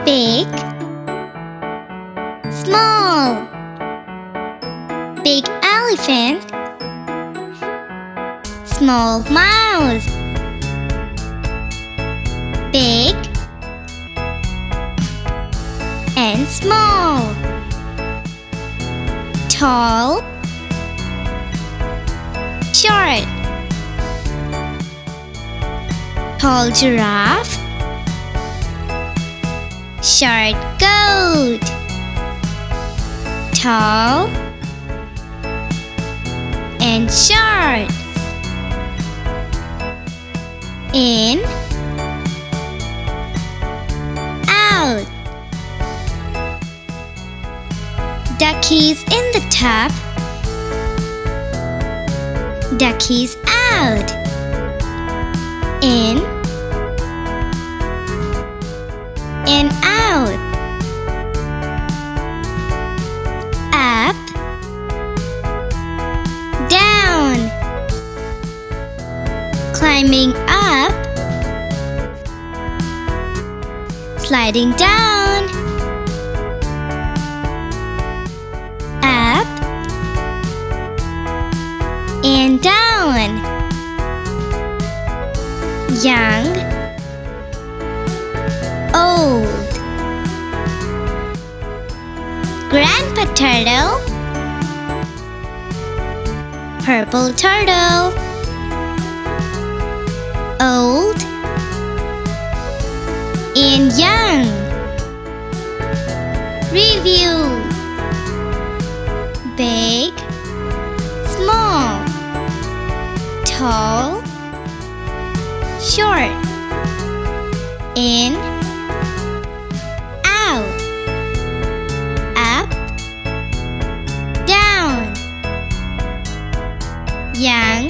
big, small, big elephant, small mouse, big and small, tall, short, tall giraffe, short goat, tall and short, in, out, duckies in the tub, duckies out, in and out, up, down, climbing up, sliding down, up and down, young, old, grandpa turtle, purple turtle, old and young. Review: big, small, tall, short, in, out, up, down, young,